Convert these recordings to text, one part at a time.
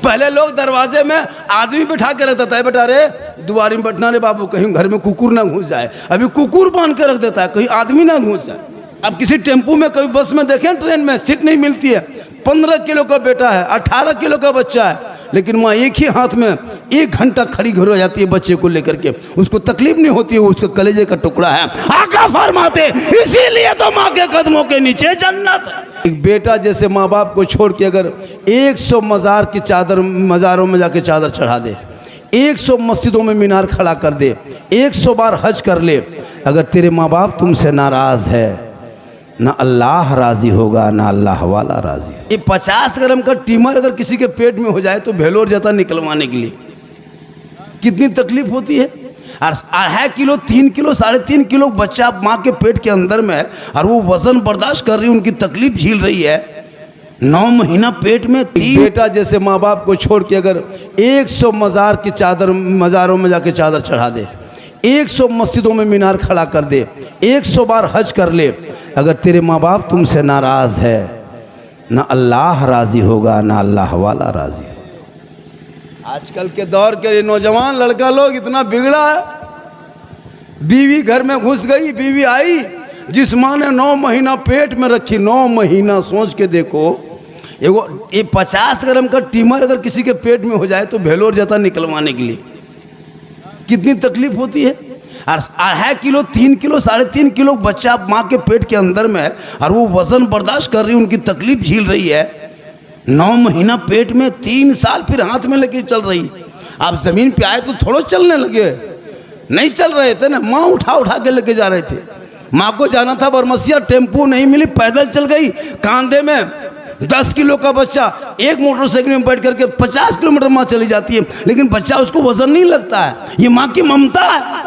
पहले लोग दरवाजे में आदमी बैठा के रख देता है, बेटा रे दुआरी में बैठना रे बाबू, कहीं घर में कुकुर ना घुस जाए। अभी कुकुर बांध के रख देता है, कहीं आदमी ना घुस जाए। अब किसी टेम्पू में, कभी बस में देखें, ट्रेन में सीट नहीं मिलती है। 15 किलो का बेटा है, 18 किलो का बच्चा है, लेकिन माँ एक ही हाथ में 1 घंटा खड़ी घर हो जाती है बच्चे को लेकर के। उसको तकलीफ नहीं होती है, उसके कलेजे का टुकड़ा है। आका फरमाते इसीलिए तो माँ के कदमों के नीचे जन्नत है। एक बेटा जैसे माँ बाप को छोड़ के अगर 100 मज़ार की चादर, मज़ारों में जाके चादर चढ़ा दे, 100 मस्जिदों में मीनार खड़ा कर दे, 100 बार हज कर ले, अगर तेरे माँ बाप तुमसे नाराज़ है, ना अल्लाह राज़ी होगा, ना अल्लाह वाला राज़ी। ये 50 ग्राम का ट्यूमर अगर किसी के पेट में हो जाए तो भेलोर जाता निकलवाने के लिए कितनी तकलीफ होती है। और 2.5 किलो, 3 किलो, 3.5 किलो बच्चा माँ के पेट के अंदर में है, और वो वज़न बर्दाश्त कर रही है, उनकी तकलीफ झेल रही है। 9 महीना पेट में। बेटा जैसे माँ बाप को छोड़ के अगर 100 मज़ार की चादर, मज़ारों में जाके चादर चढ़ा दे, 100 मस्जिदों में मीनार खड़ा कर दे, 100 बार हज कर ले, अगर तेरे माँ बाप तुमसे नाराज़ है, ना अल्लाह राज़ी होगा, ना अल्लाह वाला राज़ी होगा। आजकल के दौर के नौजवान लड़का लोग इतना बिगड़ा है। बीवी घर में घुस गई, बीवी आई, जिस माँ ने 9 महीना पेट में रखी, 9 महीना, सोच के देखो। ये 50 ग्राम का ट्यूमर अगर किसी के पेट में हो जाए तो भेलोर जाता निकलवाने के लिए कितनी तकलीफ होती है। और 2.5 किलो, 3 किलो, 3.5 किलो बच्चा माँ के पेट के अंदर में है, और वो वज़न बर्दाश्त कर रही है, उनकी तकलीफ झेल रही है। 9 महीना पेट में, 3 साल फिर हाथ में लेके चल रही। आप ज़मीन पे आए तो थोड़ा चलने लगे, नहीं चल रहे थे ना, माँ उठा उठा के लेके जा रहे थे। माँ को जाना था बरमसिया, टेम्पू नहीं मिली, पैदल चल गई। कांधे में 10 किलो का बच्चा एक मोटरसाइकिल में बैठ करके 50 किलोमीटर माँ चली जाती है, लेकिन बच्चा, उसको वजन नहीं लगता है। ये माँ की ममता है।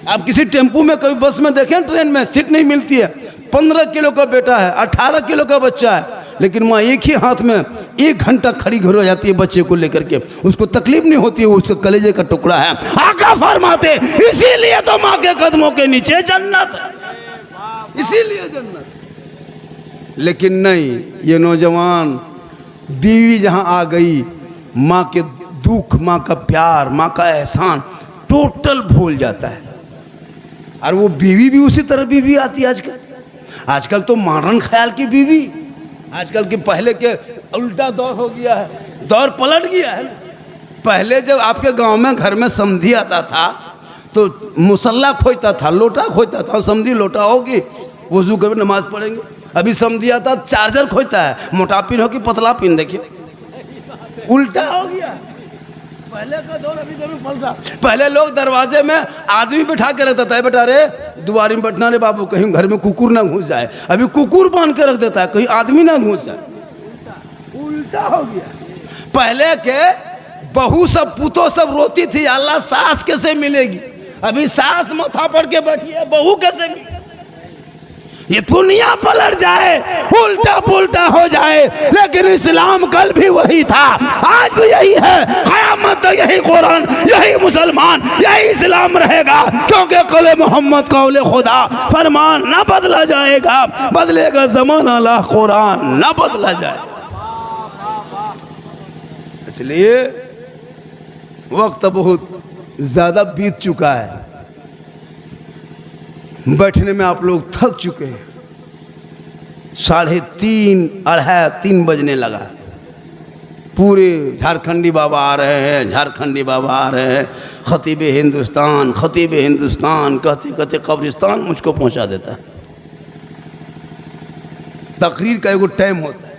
आप किसी टेम्पू में, कभी बस में देखें, ट्रेन में सीट नहीं मिलती है। 15 किलो का बेटा है, 18 किलो का बच्चा है, लेकिन माँ एक ही हाथ में 1 घंटा खड़ी घर हो जाती है बच्चे को लेकर के। उसको तकलीफ नहीं होती है, उसके कलेजे का टुकड़ा है। आका फरमाते इसीलिए तो माँ के कदमों के नीचे जन्नत है, इसीलिए जन्नत। लेकिन नहीं, ये नौजवान बीवी जहाँ आ गई, माँ के दुख, माँ का प्यार, माँ का एहसान टोटल भूल जाता है। और वो बीवी भी उसी तरह बीवी आती है आजकल। आजकल तो मॉडर्न ख्याल की बीवी, आजकल के पहले के उल्टा दौर हो गया है, दौर पलट गया है। पहले जब आपके गांव में घर में समधी आता था तो मुसल्ला खोजता था, लोटा खोजता था, समधी लोटा होगी, वजू कर नमाज पढ़ेंगे। अभी समधी आता चार्जर खोजता है, मोटा पिन हो कि पतला पिन, देखिए उल्टा हो गया। पहले का दौर अभी जरूर पलटा। पहले लोग दरवाजे में आदमी बैठा के रख देता है, बेटा रे दुआरी में बैठना रे बाबू, कहीं घर में कुकुर ना घुस जाए। अभी कुकुर बांध के रख देता है, कहीं आदमी ना घुस जाए। उल्टा हो गया। पहले के बहू सब, पुतो सब रोती थी, अल्लाह सास कैसे मिलेगी। अभी सास माथा पड़ के बैठी है, बहू कैसे मिलेगी। ये दुनिया पलट जाए, उल्टा पुल्टा हो जाए, लेकिन इस्लाम कल भी वही था, आज भी यही है, क़यामत तक यही कुरान, यही मुसलमान, यही इस्लाम रहेगा। क्योंकि कौले मोहम्मद, कौले खुदा, फरमान न बदला जाएगा, बदलेगा ज़माना, ला कुरान न बदला जाए। इसलिए वक्त बहुत ज़्यादा बीत चुका है, बैठने में आप लोग थक चुके हैं। 3:30 बजने लगा। पूरे झारखंडी बाबा आ रहे हैं, झारखंडी बाबा आ रहे हैं। खतीब हिंदुस्तान, खतीब हिंदुस्तान कहते कहते कब्रिस्तान मुझको पहुंचा देता है। तकरीर का एगो टाइम होता है,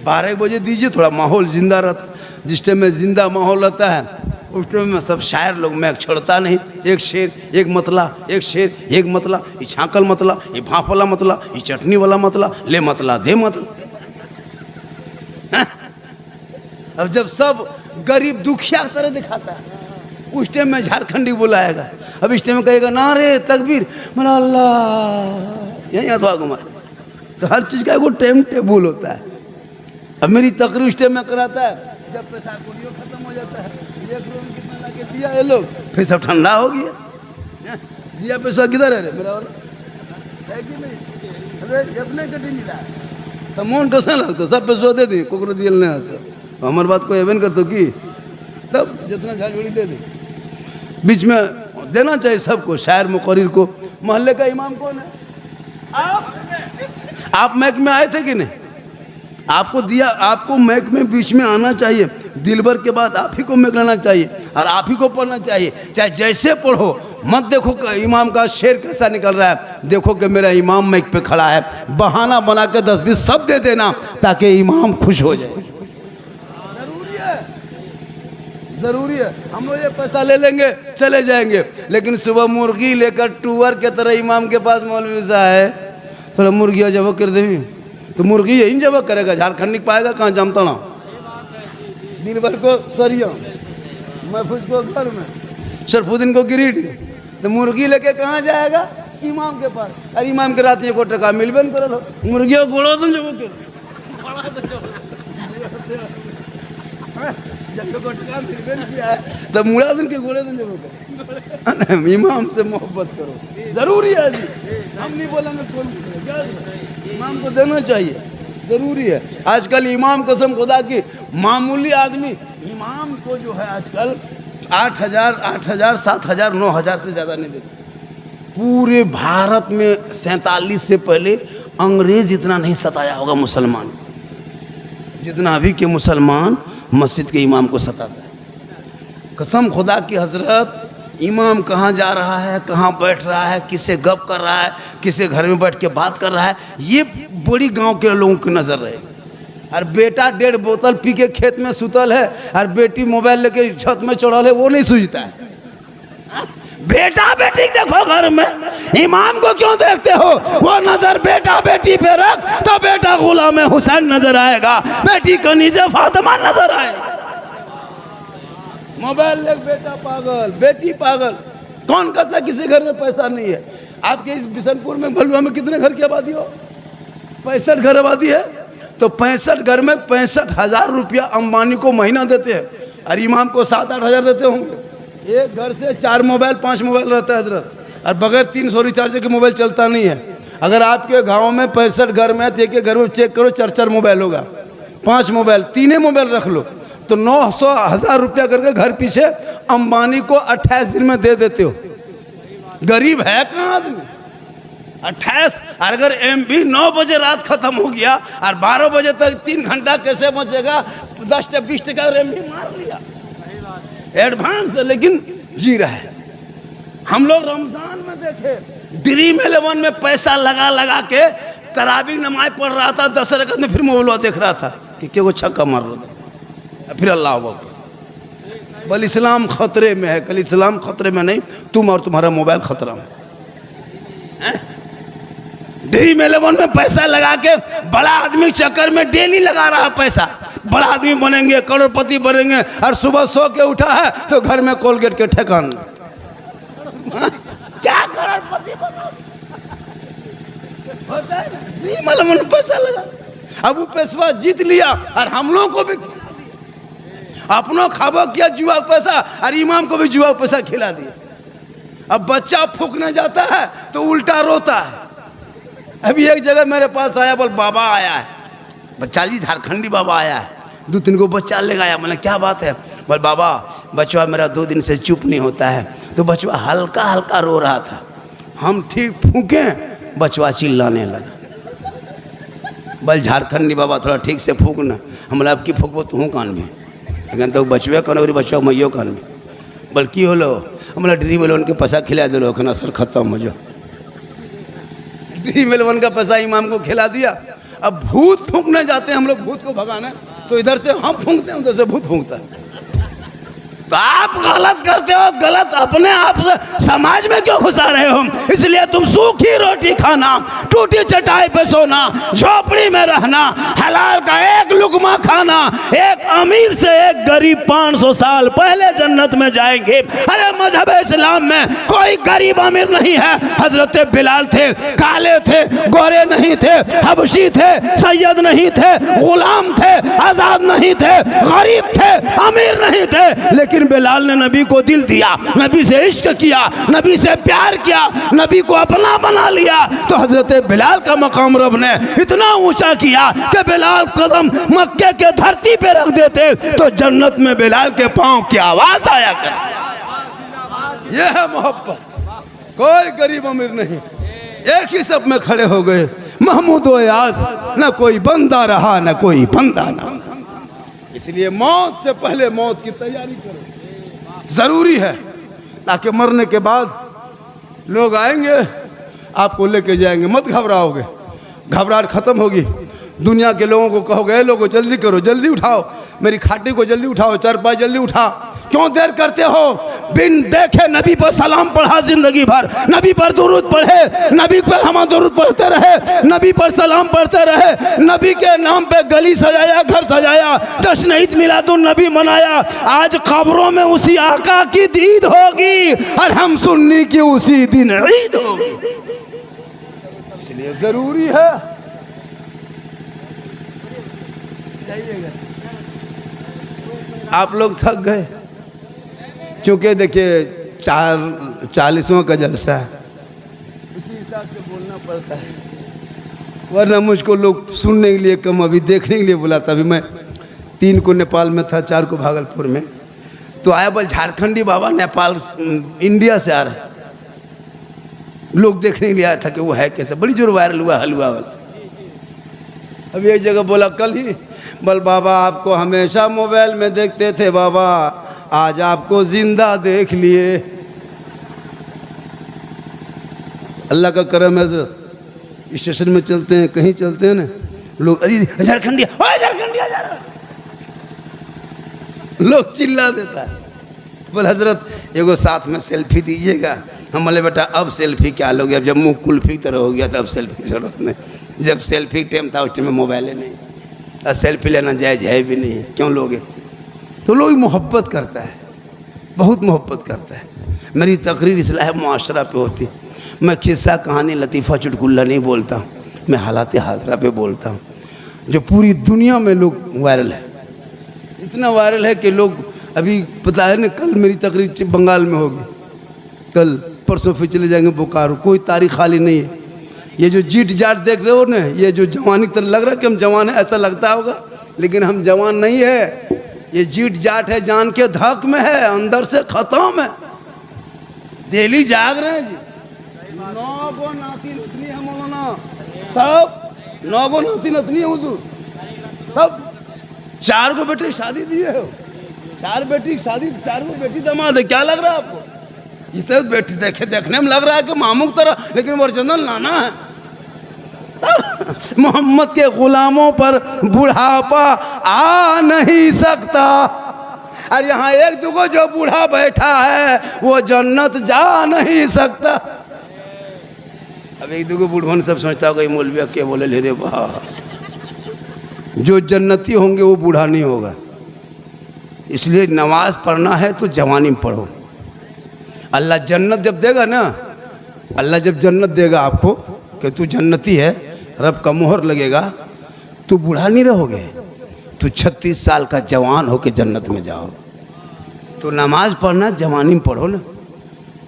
12 बजे दीजिए, थोड़ा माहौल जिंदा रहता है। जिस टाइम में जिंदा माहौल रहता है उस टाइम में सब शायर लोग, मैं छोड़ता नहीं, एक शेर एक मतला, एक शेर एक मतला, ये छाकल मतला, ये भाप वाला मतला, ये चटनी वाला मतला, ले मतला दे मतला। अब जब सब गरीब दुखिया की तरह दिखाता है, उस टाइम में झारखंडी बुलाएगा। अब इस टाइम में कहेगा नारे तकबीर, मेरा अल्लाह, यहीं अथवा घुमा दे। तो हर चीज़ का एगो टाइम टेबल होता है। अब मेरी तकरीर उस टाइम में कराता है जब पैसा कौड़ियों खत्म हो जाता है। 1 रुपये कितना लगे दिया ये लोग, फिर सब ठंडा हो गया। दिया पैसा किधर है रे मेरा वाला, है कि नहीं? अरे अपने कटी नहीं रहा तो मन कैसे लगता, सब पैसा दे दिए, कोकरो दिए नहीं आता। हमारे बात को एवन कर तो की, तब जितना झाड़झोड़ी दे दे। बीच में देना चाहिए सबको, शायर मुकर्रिर को। मोहल्ले का इमाम कौन है? आप मैक में आए थे कि नहीं? आपको दिया, आपको मैक में बीच में आना चाहिए। दिलबर के बाद आप ही को मैक लेना चाहिए और आप ही को पढ़ना चाहिए, चाहे जैसे पढ़ो। मत देखो कि इमाम का शेर कैसा निकल रहा है, देखो कि मेरा इमाम मैक पे खड़ा है। बहाना बना के 10-20 सब दे देना ताकि इमाम खुश हो जाए। जरूरी है, जरूरी है। हम लोग ये पैसा ले लेंगे चले जाएंगे, लेकिन सुबह मुर्गी लेकर टूअर के तरह इमाम के पास मौलवी साहब है, थोड़ा मुर्गियाँ जब कर देवी तो मुर्गी यही जब करेगा, झारखंड पाएगा कहाँ जमता ना। दिन भर को सरिया, महफूज को घर में, शरफुद्दीन को गिरिडीह, तो मुर्गी लेके कहाँ जाएगा? इमाम के पास। अरे इमाम के रात 1 टका मिलबे न करो, मुर्गियों गोड़ो दो जब के तब मुरादन के गोड़े दन जब इमाम से मोहब्बत करो, जरूरी है जी। हम नहीं बोलेंगे कौन बोलेगा, इमाम को देना चाहिए, जरूरी है। आजकल इमाम कसम खुदा की मामूली आदमी इमाम को जो है आजकल 8,000, 7,000, 9,000 से ज़्यादा नहीं देते। पूरे भारत में 47 से पहले अंग्रेज इतना नहीं सताया होगा मुसलमान जितना अभी के मुसलमान मस्जिद के इमाम को सताता है। कसम खुदा की हजरत, इमाम कहाँ जा रहा है, कहाँ बैठ रहा है, किससे गप कर रहा है, किससे घर में बैठ के बात कर रहा है, ये बड़ी गांव के लोगों की नज़र रहेगी। और बेटा 1.5 बोतल पी के खेत में सुतल है और बेटी मोबाइल लेके छत में चढ़ल है, वो नहीं सूझता है। बेटा बेटी देखो घर में, इमाम को क्यों देखते हो? वो नजर बेटा बेटी पे रख तो बेटा गुलाम हुसैन नजर आएगा, बेटी कनीज़े फातिमा नजर आएगा। मोबाइल ले बेटा पागल, बेटी पागल। कौन कहता किसी घर में पैसा नहीं है? आपके इस बिशनपुर में भलुआ में कितने घर की आबादी हो? 65 घर आबादी है। तो 65 घर में 65,000 रुपया अंबानी को महीना देते हैं और इमाम को 7-8 हज़ार देते होंगे। एक घर से 4 मोबाइल 5 मोबाइल रहता है हजरत, और बगैर 300 रिचार्ज के मोबाइल चलता नहीं है। अगर आपके गांव में 65 घर में तो एक घर में चेक करो 4-4 मोबाइल होगा, 5 मोबाइल, 3 मोबाइल रख लो तो 900,000 रुपया करके घर पीछे अंबानी को 28 दिन में दे देते हो। गरीब है कहाँ आदमी? 28। और अगर MB 9 बजे रात खत्म हो गया और 12 बजे तक 3 घंटा कैसे बचेगा? 10-20 टका MB मार लिया एडवांस, लेकिन जी रहा है। हम लोग रमजान में देखे ड्रीम 11 में पैसा लगा लगा के तरावी नमाज पढ़ रहा था, 10 रकत में फिर मोबाइल देख रहा था कि क्या वो छक्का मार रहा था, फिर अल्लाह अकबर। बल इस्लाम खतरे में है, कल इस्लाम खतरे में नहीं, तुम और तुम्हारा मोबाइल खतरा में। ड्रीम 11 में पैसा लगा के बड़ा आदमी चक्कर में डेली लगा रहा पैसा, बड़ा आदमी बनेंगे, करोड़पति बनेंगे, और सुबह सो के उठा है तो घर में कोलगेट के ठेकान क्या करोड़पति बना होता है? ड्रीम 11 में पैसा लगा। अब वो पैसा जीत लिया और हम लोगों को भी अपनों खाबो किया जुआ पैसा, और इमाम को भी जुआ पैसा खिला दिया। अब बच्चा फूकने जाता है तो उल्टा रोता है। अभी एक जगह मेरे पास आया, बोल बाबा आया है, बच्चा जी झारखंडी बाबा आया है, 2-3 को बच्चा लेगा आया। मैंने क्या बात है? बोल बाबा बच्चा मेरा 2 दिन से चुप नहीं होता है। तो बच्चा हल्का हल्का रो रहा था, हम ठीक फूके, बच्चा चिल्लाने लगा। बोल झारखंडी बाबा थोड़ा ठीक से फूकना। हम आपकी फूकबो तो हूँ कान में, लेकिन तो बचवे कौन और बच्चा मैयो कान में। बोल की होलो? हमारा ड्रीम 11 के पैसा खिला दे, अखन असर खत्म हो जाओ। ड्रीम 11 का पैसा इमाम को खिला दिया। अब भूत फूंकने जाते हैं हम लोग, भूत को भगाने, तो इधर से हम फूंकते हैं, उधर से भूत फूंकता है। तो आप गलत करते हो, गलत अपने आप समाज में क्यों घुसा रहे हो? इसलिए तुम सूखी रोटी खाना, टूटी चटाई पे सोना, झोपड़ी में रहना, हलाल का एक लुकमा खाना, एक अमीर से एक गरीब 500 साल पहले जन्नत में जाएंगे। अरे मजहब इस्लाम में कोई गरीब अमीर नहीं है। हजरत बिलाल थे, काले थे, गोरे नहीं थे, हबशी थे, सैयद नहीं थे, गुलाम थे, आजाद नहीं थे, गरीब थे, अमीर नहीं थे, लेकिन लेकिन बिलाल ने नबी को दिल दिया, नबी से इश्क किया, नबी से प्यार किया, नबी को अपना बना लिया। तो हजरत बिलाल का मकाम रब ने इतना ऊंचा किया कि बिलाल कदम मक्के के धरती पे रख देते तो जन्नत में बिलाल के पांव की आवाज आया करती। यह है मोहब्बत। कोई गरीब अमीर नहीं, एक ही सब में खड़े हो गए, महमूद व यास, न कोई बंदा रहा न कोई बंदा ना। इसलिए मौत से पहले मौत की तैयारी करो, जरूरी है, ताकि मरने के बाद लोग आएंगे आपको लेके जाएंगे। मत घबराओगे, घबराहट खत्म होगी। दुनिया के लोगों को कहोगे लोगों जल्दी करो, जल्दी उठाओ, मेरी खाटी को जल्दी उठाओ, चारपाई जल्दी उठा, क्यों देर करते हो? बिन देखे नबी पर सलाम पढ़ा जिंदगी भर, नबी पर दुरूद पढ़े, नबी पर हम दुरूद पढ़ते रहे, नबी पर सलाम पढ़ते रहे, नबी के नाम पे गली सजाया, घर सजाया, जश्न ईद मिलादुन नबी मनाया। आज खबरों में उसी आका की ईद होगी और हम सुन्नी की उसी दिन ईद होगी। इसलिए जरूरी है आप लोग थक गए, क्योंकि देखिए 40वां का जलसा है, इसी हिसाब से बोलना पड़ता है, वरना मुझको लोग सुनने के लिए कम, अभी देखने के लिए बुलाता। अभी मैं 3 को नेपाल में था, 4 को भागलपुर में, तो आया बोल झारखंडी बाबा नेपाल इंडिया से आ रहा है, लोग देखने के लिए आया था कि वो है कैसे, बड़ी जोर वायरल हुआ हलवा वाला। अभी एक जगह बोला कल ही, बोल बाबा आपको हमेशा मोबाइल में देखते थे बाबा, आज आपको जिंदा देख लिए। अल्लाह का करम है, स्टेशन में चलते हैं, कहीं चलते हैं ना, लोग अरे झारखंडिया, ओए झारखंडिया जा रहा, लोग चिल्ला देता है। बोल हजरत एगो साथ में सेल्फी दीजिएगा। हम बोले बेटा अब सेल्फी क्या लोगे, अब जब मुंह कुल्फी तरह हो गया था अब सेल्फी की जरूरत नहीं, जब सेल्फी टाइम था उस टाइम में मोबाइल नहीं, और सेल्फी लेना जायज़ है भी नहीं, क्यों लोगे? तो लोग मोहब्बत करता है, बहुत मोहब्बत करता है। मेरी तकरीर इस्लाह मुआशरा पे होती, मैं किस्सा कहानी लतीफ़ा चुटकुल्ला नहीं बोलता, मैं हालात हाजरा पे बोलता हूँ, जो पूरी दुनिया में लोग वायरल है, इतना वायरल है कि लोग अभी पता है ना, कल मेरी तकरीर बंगाल में होगी, कल परसों फिर चले जाएंगे बोकारो, कोई तारीख खाली नहीं है। ये जो जीट जाट देख रहे हो ना, ये जो जवानी तरह लग रहा है कि हम जवान है ऐसा लगता होगा, लेकिन हम जवान नहीं है, ये जीट जाट है, जान के धक में है, अंदर से खत्म है, डेली जाग रहे हैं जी। 9 गो नातिन उतनी है मौलाना, तब 9 गो नातिन उतनी है हुजूर, तब 4 गो बेटे शादी दिए हो, 4 बेटी की शादी, 4 गो बेटी दामाद है, क्या लग रहा है आपको? इधर बेटी देखने में लग रहा है कि मामू की तरह, लेकिन ओरिजिनल नाना है। मोहम्मद के गुलामों पर बुढ़ापा आ नहीं सकता, और यहाँ एक दुगो जो बूढ़ा बैठा है वो जन्नत जा नहीं सकता। अब एक दुगो बूढ़ों सब सोचता होगा मौलवी क्या बोले ले रे वाह, जो जन्नती होंगे वो बूढ़ा नहीं होगा। इसलिए नमाज पढ़ना है तो जवानी में पढ़ो। अल्लाह जन्नत जब देगा ना, अल्लाह जब जन्नत देगा आपको कि तू जन्नती है, रब का मोहर लगेगा, तू बूढ़ा नहीं रहोगे, तू 36 साल का जवान होके जन्नत में जाओ। तो नमाज पढ़ना जवानी में पढ़ो ना,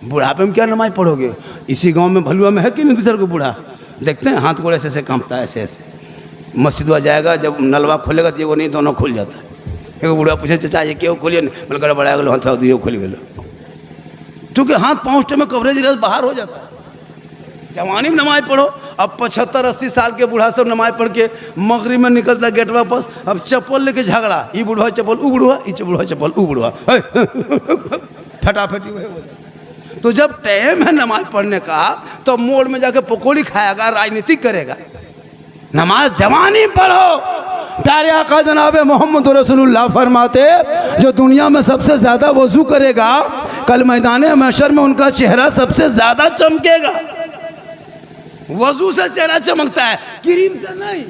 बुढ़ापे में क्या नमाज पढ़ोगे? इसी गांव में भलुआ में है कि नहीं दूसरे को बूढ़ा देखते हैं, हाथ को ऐसे ऐसे कांपता है, ऐसे ऐसे मस्जिद जाएगा, जब नलवा खोलेगा तो वो नहीं, दोनों खुल जाता है। एक बूढ़ा पूछे चाचा ये क्यों खोलिए, बोले गड़बड़ा गलो हाथ दिए खुल गए, क्योंकि हाथ पाँच में कवरेज बाहर हो जाता है। जवानी में नमाज पढ़ो। अब 75-80 साल के बूढ़ा सब नमाज पढ़ के मगरिब में निकलता गेट वापस, अब चप्पल लेके झगड़ा, ये बूढ़ा चप्पल ऊ बूढ़ा, ये बूढ़ा चप्पल ऊ बूढ़ा, फटाफटी वही हो जाए। तो जब टाइम है नमाज पढ़ने का तो मोड़ में जाके पकौड़ी खाएगा, राजनीति करेगा। नमाज जवानी में पढ़ो। प्यारे आका जनाब मोहम्मद रसूलुल्लाह फरमाते, जो दुनिया में सबसे ज़्यादा वज़ू करेगा कल मैदान महशर में उनका चेहरा सबसे ज़्यादा चमकेगा। वज़ू से चेहरा चमकता है, क्रीम से नहीं।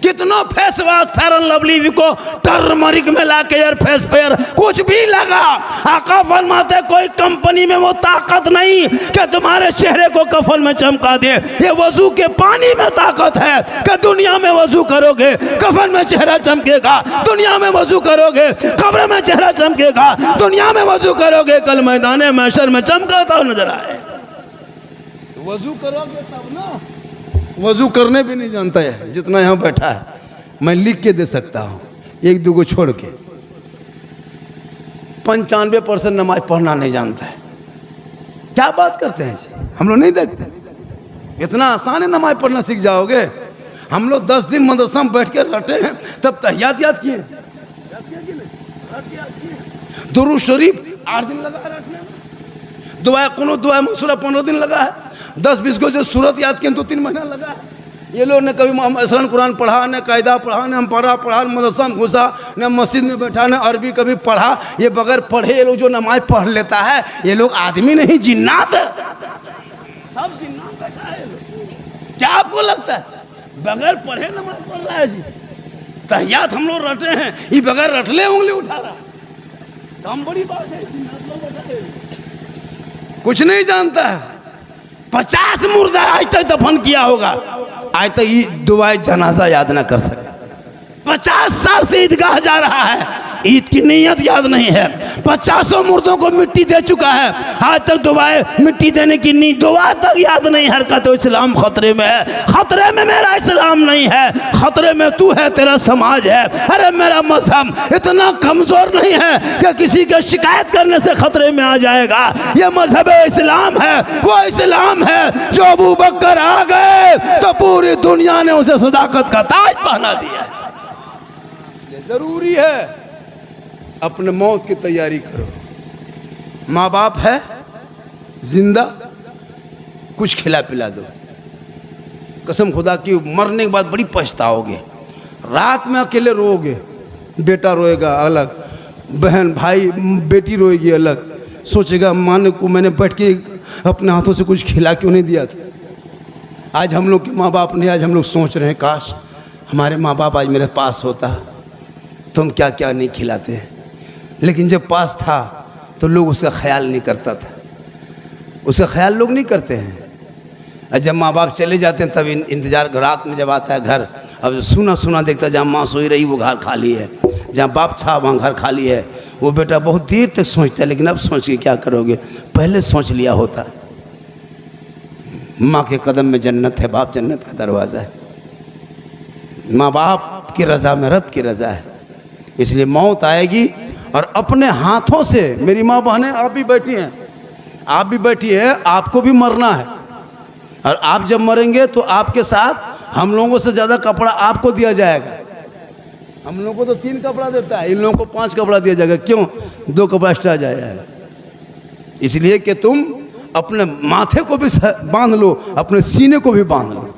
कितना face wash fair and lovely को टर्मरिक में लाके यार फेस फेयर कुछ भी लगा, आका फरमाते कोई कंपनी में वो ताकत नहीं कि तुम्हारे चेहरे को कफन में चमका दे। ये वजू के पानी में ताकत है कि दुनिया में वजू करोगे कफन में चेहरा चमकेगा, दुनिया में वजू करोगे कब्र में चेहरा चमकेगा, दुनिया में वजू करोगे कल मैदान महशर में चमकता हुआ नजर आए। वजू करोगे तब ना, वजू करने भी नहीं जानता है जितना यहाँ बैठा है। मैं लिख के दे सकता हूँ, एक दो को छोड़ के 95% नमाज पढ़ना नहीं जानता है। क्या बात करते हैं जी, हम लोग नहीं देखते। इतना आसान है नमाज पढ़ना सीख जाओगे। हम लोग 10 दिन मदरसा में बैठ के रटे हैं, तब तहियात याद किए, दुरूद शरीफ 8 दिन लगा रटने में, दुआ कुनूत दुआ मसूरा 15 दिन लगा है, 10-20 को जो सूरत याद किए तो 3 महीना लगा है। ये लोग ने कभी असरन कुरान पढ़ा, न कायदा पढ़ा, न पढ़ा मदरसा में घुसा, न मस्जिद में बैठा, न अरबी कभी पढ़ा। ये बगैर पढ़े ये लोग जो नमाज पढ़ लेता है, ये लोग आदमी नहीं जिन्नात है, सब जिन्नात बैठा है। क्या आपको लगता है बगैर पढ़े नमाज पढ़ रहा है जी? तहियात हम लोग रटे हैं, ये बगैर रटले उंगली उठा रहा, कम बड़ी बात है। कुछ नहीं जानता है। 50 मुर्दा आज तक दफन किया होगा, आज तक ये दुआए जनाजा याद ना कर सके। 50 साल से ईदगाह जा रहा है, ईद की नीयत याद नहीं है। 50 मुर्दों को मिट्टी दे चुका है, आज तक दुआए मिट्टी देने की नी दुआ तक याद नहीं। हरकत इस्लाम खतरे में है, खतरे में मेरा इस्लाम नहीं है, खतरे में तू है, तेरा समाज है। अरे मेरा मजहब इतना कमजोर नहीं है कि किसी के शिकायत करने से खतरे में आ जाएगा। ये मजहब इस्लाम है, वो इस्लाम है जो अबू बकर आ गए तो पूरी दुनिया ने उसे सदाकत का ताज पहना दिया। जरूरी है अपने मौत की तैयारी करो। माँ बाप है जिंदा, कुछ खिला पिला दो। कसम खुदा की मरने के बाद बड़ी पछताओगे। रात में अकेले रोओगे, बेटा रोएगा अलग, बहन भाई बेटी रोएगी अलग, सोचेगा माँ को मैंने बैठ के अपने हाथों से कुछ खिला क्यों नहीं दिया था। आज हम लोग के माँ बाप नहीं, आज हम लोग सोच रहे हैं काश हमारे माँ बाप आज मेरे पास होता तो हम क्या क्या नहीं खिलाते। लेकिन जब पास था तो लोग उसका ख्याल नहीं करता था, उसका ख्याल लोग नहीं करते हैं। और जब माँ बाप चले जाते हैं तब इंतज़ार, रात में जब आता है घर, अब सुना सुना देखता जहाँ माँ सोई रही वो घर खाली है, जहाँ बाप था वहाँ घर खाली है। वो बेटा बहुत देर तक सोचता है, लेकिन अब सोच के क्या करोगे, पहले सोच लिया होता। माँ के कदम में जन्नत है, बाप जन्नत का दरवाज़ा है। माँ बाप की रज़ा में रब की रज़ा है। इसलिए मौत आएगी और अपने हाथों से, मेरी माँ बहनें आप भी बैठी हैं, आप भी बैठी हैं, आपको भी मरना है। और आप जब मरेंगे तो आपके साथ हम लोगों से ज़्यादा कपड़ा आपको दिया जाएगा। हम लोगों को तो 3 कपड़ा देता है, इन लोगों को 5 कपड़ा दिया जाएगा। क्यों? 2 कपड़ा एक्स्ट्रा जाएगा। इसलिए कि तुम अपने माथे को भी बांध लो, अपने सीने को भी बांध लो।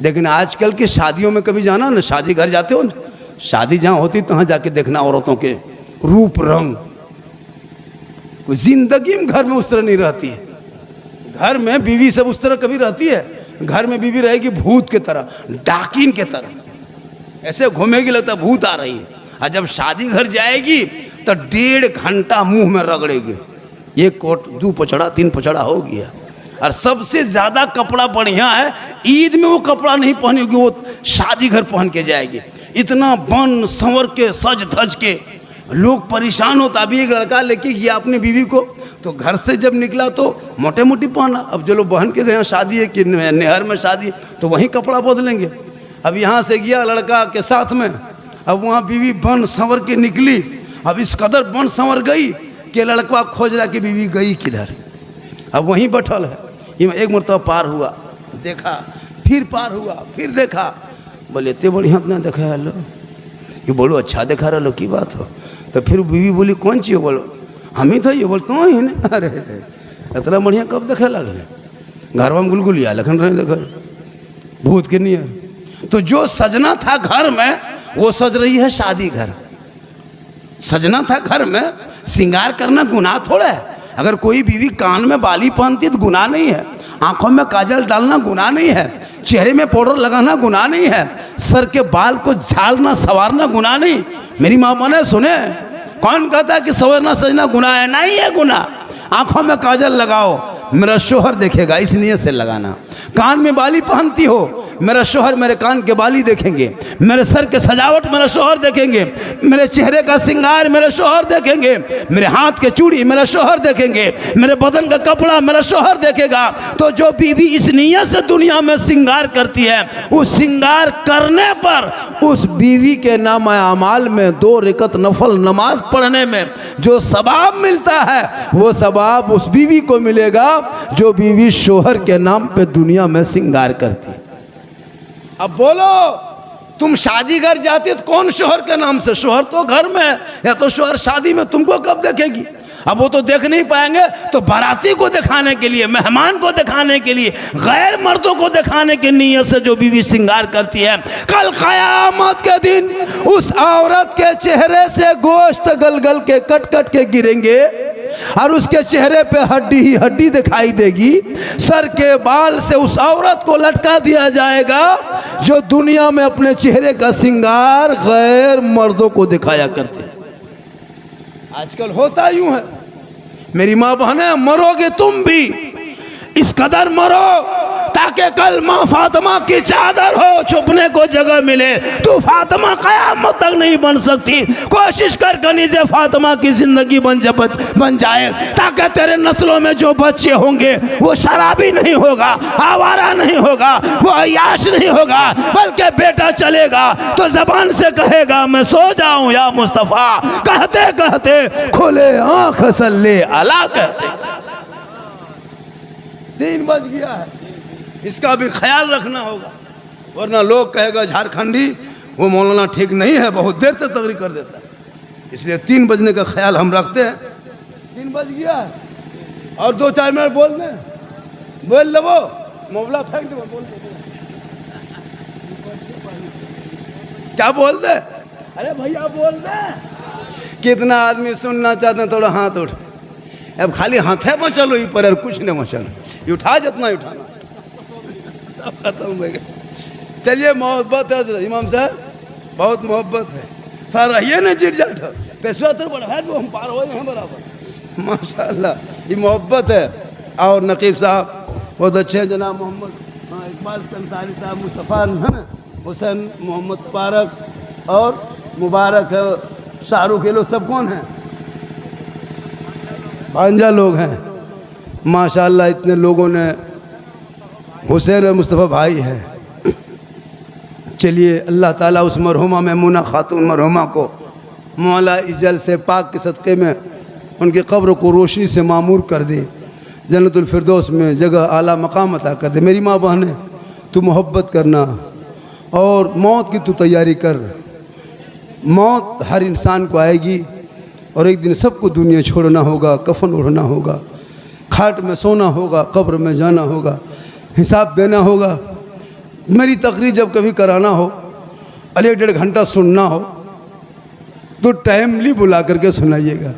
लेकिन आजकल की शादियों में कभी जाना ना, शादी घर जाते हो ना, शादी जहाँ होती तहाँ जाके देखना औरतों के रूप रंग, कोई जिंदगी में घर में उस तरह नहीं रहती है। घर में बीवी सब उस तरह कभी रहती है? घर में बीवी रहेगी भूत के तरह, डाकिन के तरह, ऐसे घूमेगी लगता भूत आ रही है। और जब शादी घर जाएगी तो 1.5 घंटा मुंह में रगड़ेगी, 1 कोट 2 पचड़ा 3 पचड़ा हो गया। और सबसे ज़्यादा कपड़ा बढ़िया है, ईद में वो कपड़ा नहीं पहनेगी, वो शादी घर पहन के जाएगी। इतना बन संवर के सज धज के लोग परेशान होता। अभी एक लड़का लेके गया अपनी बीवी को, तो घर से जब निकला तो मोटे मोटी पहना। अब जो लोग बहन के गए शादी है कि नहर में शादी, तो वहीं कपड़ा बदलेंगे। अब यहाँ से गया लड़का के साथ में, अब वहाँ बीवी बन संवर के निकली। अब इस कदर बन संवर गई कि लड़का खोज रहा कि बीवी गई किधर। अब वहीं बैठल है। एक मरतबा पार हुआ, देखा, फिर पार हुआ, फिर देखा। बोले इतने बढ़िया अपना देखा है लो, ये बोलो अच्छा देखा रहा लो की बात हो। तो फिर बीवी बोली कौन चीज़? बोलो हम ही था। ये बोल तो ही नहीं। अरे इतना बढ़िया कब देखे लगले? घरवा में गुलगुलिया लखन रहे देखो भूत के नियर। तो जो सजना था घर में वो सज रही है शादी घर। सजना था घर में, श्रृंगार करना गुनाह थोड़ा है। अगर कोई बीवी कान में बाली पहनती है तो गुनाह नहीं है। आंखों में काजल डालना गुनाह नहीं है, चेहरे में पाउडर लगाना गुनाह नहीं है, सर के बाल को झाड़ना संवारना गुनाह नहीं। मेरी माँ माने सुने, कौन कहता है कि संवरना सजना गुनाह है? नहीं है गुनाह। आंखों में काजल लगाओ, मेरा शोहर देखेगा, इस नियत से लगाना। कान में बाली पहनती हो, मेरा शोहर मेरे कान के बाली देखेंगे, मेरे सर के सजावट मेरा शोहर देखेंगे, मेरे चेहरे का श्रृंगार मेरे शोहर देखेंगे, मेरे हाथ के चूड़ी मेरा शोहर देखेंगे, मेरे बदन का कपड़ा मेरा शोहर देखेगा। तो जो बीवी इस नियत से दुनिया में श्रृंगार करती है, उस श्रृंगार करने पर उस बीवी के नाम अमाल में 2 रकात नफल नमाज पढ़ने में जो सवाब मिलता है, वो सवाब उस बीवी को मिलेगा जो बीवी शोहर के नाम पे दुनिया में श्रृंगार करती। अब बोलो, तुम शादी घर जाती तो कौन शोहर के नाम से? शोहर तो घर में है, या तो शोहर शादी में, तुमको कब देखेगी? अब वो तो देख नहीं पाएंगे, तो बाराती को दिखाने के लिए, मेहमान को दिखाने के लिए, गैर मर्दों को दिखाने की नीयत से जो बीवी श्रृंगार करती है, कल क़यामत के दिन उस औरत के चेहरे से गोश्त गल गल के कट कट के गिरेंगे और उसके चेहरे पे हड्डी ही हड्डी दिखाई देगी। सर के बाल से उस औरत को लटका दिया जाएगा जो दुनिया में अपने चेहरे का श्रृंगार गैर मर्दों को दिखाया करते। आजकल होता यूं है। मेरी माँ बहने, मरोगे तुम भी, इस कदर मरो ताकि कल माँ फातिमा की चादर हो, छुपने को जगह मिले। तू फातिमा क़यामत तक नहीं बन सकती, कोशिश कर कनीज़े फातिमा की ज़िंदगी बन जाए, ताकि तेरे नस्लों में जो बच्चे होंगे वो शराबी नहीं होगा, आवारा नहीं होगा, वो अय्याश नहीं होगा, बल्कि बेटा चलेगा तो ज़बान से कहेगा मैं सो जाऊँ या मुस्तफ़ा, कहते कहते खुले आँख सल्ले अला कहते। 3 बज गया है, इसका भी ख्याल रखना होगा, वरना लोग कहेगा झारखंडी वो मौलाना ठीक नहीं है, बहुत देर तक तकरीर कर देता है। इसलिए 3 बजने का ख्याल हम रखते हैं। 3 बज गया है और 2-4 मिनट बोल दे वो मोबला फेंक दे, बोल दे क्या बोल दे? अरे भैया बोल दे। कितना आदमी सुनना चाहते हैं, थोड़ा हाथ उठ। अब खाली हाथे में चलो, ये पर कुछ नहीं चलो, उठा जितना उठाना, सब खत्म हो गया। चलिए, मोहब्बत है इमाम साहब, बहुत मोहब्बत है, थोड़ा रहिए ना चिट जाट, पेशवा तो बड़ा है, हम पार हो हैं बराबर, माशाल्लाह, ये मोहब्बत है। और नकीब साहब बहुत अच्छे हैं, जनाब मोहम्मद इकबाल अंसारी साहब, मुस्तफ़ा है ना, हुसैन मोहम्मद पारक और मुबारक है, शाहरुख, ये लोग सब कौन हैं? भांजा लोग हैं माशाल्लाह। इतने लोगों ने, हुसैन और मुस्तफ़ा भाई हैं। चलिए, अल्लाह ताला उस मरहुमा मैमूना खातून मरहुमा को मौला इजल से पाक के सदक़े में उनकी कब्र को रोशनी से मामूर कर दे, जन्नतुल फिरदौस में जगह आला मकाम अता कर दे। मेरी माँ बहनें, तू मोहब्बत करना और मौत की तू तैयारी कर। मौत हर इंसान को आएगी और एक दिन सबको दुनिया छोड़ना होगा, कफन ओढ़ना होगा, खाट में सोना होगा, कब्र में जाना होगा, हिसाब देना होगा। मेरी तकरीर जब कभी कराना हो और 1-1.5 घंटा सुनना हो तो टाइमली बुला करके सुनाइएगा।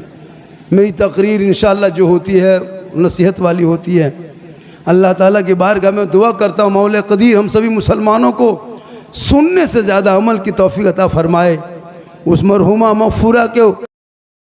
मेरी तकरीर इंशाअल्लाह जो होती है नसीहत वाली होती है। अल्लाह ताला की बारगाह में दुआ करता हूँ, मौला कदीर हम सभी मुसलमानों को सुनने से ज़्यादा अमल की तौफीक अता फरमाए। उस मरहुमा मग़फ़ूरा के